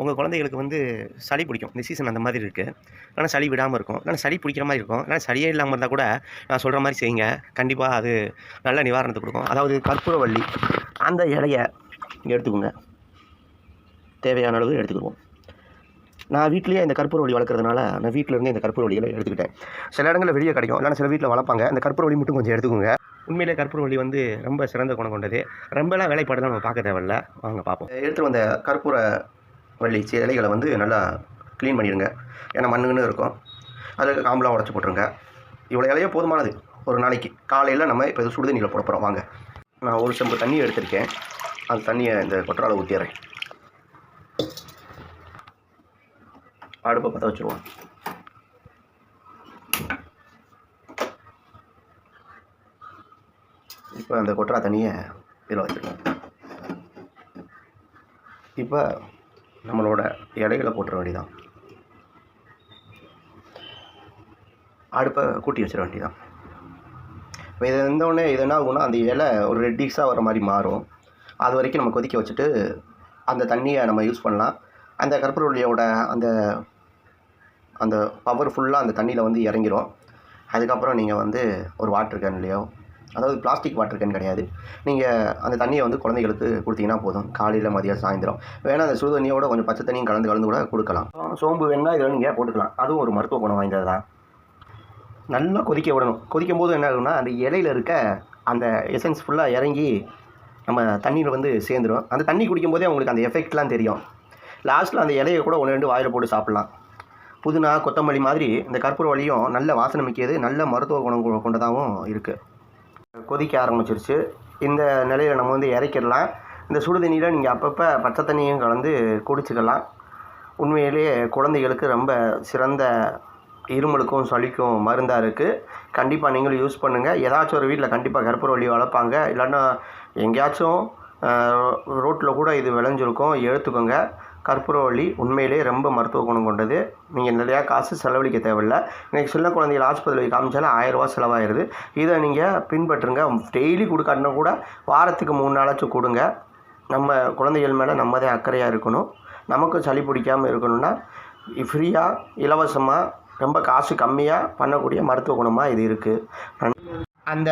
உங்கள் குழந்தைகளுக்கு வந்து சளி பிடிக்கும். இந்த சீசன் அந்த மாதிரி இருக்குது. ஆனால் சளி விடாமல் இருக்கும். ஆனால் சளி பிடிக்கிற மாதிரி இருக்கும். ஆனால் சளியே இல்லாமல் இருந்தால் கூட நான் சொல்கிற மாதிரி செய்யுங்க. கண்டிப்பாக அது நல்ல நிவாரணத்தை கொடுக்கும். அதாவது கற்பூரவள்ளி அந்த இலைய எடுத்துக்கோங்க. தேவையான அளவு எடுத்துக்கிடுவோம். நான் வீட்லேயே இந்த கற்பூரவள்ளி வளர்க்குறதுனால நான் வீட்டிலேருந்து இந்த கற்பூரவள்ளிகளை எடுத்துக்கிட்டேன். சில இடங்களில் வெளியே கிடைக்கும், இல்லைனா சில வீட்டில் வளர்ப்பாங்க. இந்த கற்பூரவள்ளி மட்டும் கொஞ்சம் எடுத்துக்கோங்க. உண்மையிலே கற்பூரவள்ளி வந்து ரொம்ப சிறந்த குணம் கொண்டது. ரொம்பலாம் வேலைப்பாடுலாம் நம்ம பார்க்க தேவையில்ல. வாங்க பார்ப்போம். எடுத்துகிட்டு வந்த கற்பூரவள்ளி இலைகளை வந்து நல்லா க்ளீன் பண்ணிடுங்க. ஏன்னா மண்ணுன்னு இருக்கும். அதில் காம்பெலாம் உடச்சி போட்டுருங்க. இவ்வளோ இலையோ போதுமானது ஒரு நாளைக்கு. காலையில் நம்ம இப்போ இது சுடு தண்ணியில் போட போகிறோம். வாங்க. நான் ஒரு செம்பு தண்ணி எடுத்திருக்கேன். அந்த தண்ணியை இந்த கொட்டரால் ஊற்றிடுறேன். அடுப்பை பற்ற வச்சுருவோம். இப்போ அந்த கொட்டரா தண்ணியை இதில் வச்சுருவோம். இப்போ நம்மளோட இலைகளை போட்டுற வேண்டியதான். அடுப்பை கூட்டி வச்சிட வேண்டியதான். இப்போ இது இருந்தோடனே இது என்ன ஆகும்னா அந்த இலை ஒரு ரெட்டிக்ஸாக வர மாதிரி மாறும். அது வரைக்கும் நம்ம கொதிக்க வச்சுட்டு அந்த தண்ணியை நம்ம யூஸ் பண்ணலாம். அந்த கற்பூரவள்ளியோட அந்த அந்த பவர் ஃபுல்லாக அந்த தண்ணியில் வந்து இறங்கிடும். அதுக்கப்புறம் நீங்கள் வந்து ஒரு வாட்டர் கேன்லையோ, அதாவது பிளாஸ்டிக் வாட்டர் கேன் கிடையாது, நீங்கள் அந்த தண்ணியை வந்து குழந்தைகளுக்கு கொடுத்தீங்கன்னா போதும். காலையில் மதியம் சாயந்தரம் வேணால் அந்த சுடு தண்ணியோட கொஞ்சம் பச்சை தண்ணியும் கலந்து கூட கொடுக்கலாம். சோம்பு வேணால் இதில் நீங்கள் போட்டுக்கலாம். அதுவும் ஒரு மருத்துவ குணம் வாய்ந்தது தான். நல்லா கொதிக்க விடணும். கொதிக்கும் போது என்ன ஆகும்னா அந்த இலையில் இருக்க அந்த எசன்ஸ் ஃபுல்லாக இறங்கி நம்ம தண்ணியில் வந்து சேர்ந்துடும். அந்த தண்ணி குடிக்கும்போதே உங்களுக்கு அந்த எஃபெக்ட்லாம் தெரியும். லாஸ்ட்டில் அந்த இலையை கூட 1-2 வாயில் போட்டு சாப்பிட்லாம். புதினா, கொத்தமல்லி மாதிரி இந்த கற்பூரவள்ளியும் நல்ல வாசனை மிக்கது, நல்ல மருத்துவ குணம் கொண்டதாகவும் இருக்குது. கொதிக்க ஆரம்பிச்சிருச்சு. இந்த நிலையில் நம்ம வந்து இறக்கிடலாம். இந்த சுடு தண்ணியில் நீங்கள் அப்பப்போ பச்சை தண்ணியும் கலந்து குடிச்சிக்கலாம். உண்மையிலேயே குழந்தைகளுக்கு ரொம்ப சிறந்த இருமலுக்கும் சளிக்கும் மருந்தாக இருக்குது. கண்டிப்பாக நீங்களும் யூஸ் பண்ணுங்கள். ஏதாச்சும் ஒரு வீட்டில் கண்டிப்பாக கற்பூரவள்ளி வளர்ப்பாங்க. இல்லைன்னா எங்கேயாச்சும் ரோட்டில் கூட இது விளைஞ்சிருக்கும். எடுத்துக்கோங்க. கற்பூரவள்ளி உண்மையிலே ரொம்ப மருத்துவ குணம் கொண்டது. நீங்கள் நிறையா காசு செலவழிக்க தேவையில்லை. இன்றைக்கி சின்ன குழந்தைகள் ஆஸ்பத்திரியில் காமிச்சாலும் 1000 ரூபா செலவாகிடுது. இதை நீங்கள் பின்பற்றுங்க. டெய்லி கொடுக்காட்டினா கூட வாரத்துக்கு 3 நாளாச்சும் கொடுங்க. நம்ம குழந்தைகள் மேலே நம்ம தான் அக்கறையாக இருக்கணும். நமக்கும் சளி பிடிக்காமல் இருக்கணும்னா ஃப்ரீயாக இலவசமாக ரொம்ப காசு கம்மியாக பண்ணக்கூடிய மருத்துவ குணமாக இது இருக்குது. அந்த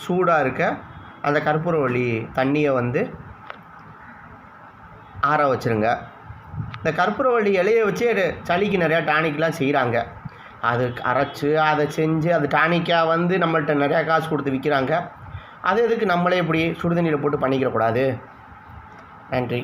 சூடாக இருக்க அந்த கற்பூரவள்ளி தண்ணியை வந்து ஆற வச்சுருங்க. இந்த கற்பூரவள்ளி இலையை வச்சு சளிக்கு நிறையா டானிக்லாம் செய்கிறாங்க. அது அரைச்சி அதை செஞ்சு அது டானிக்காக வந்து நம்மள்கிட்ட நிறையா காசு கொடுத்து விற்கிறாங்க. அது எதுக்கு நம்மளே இப்படி சுடுதண்ணியில் போட்டு பண்ணிக்கிறக்கூடாது? நன்றி.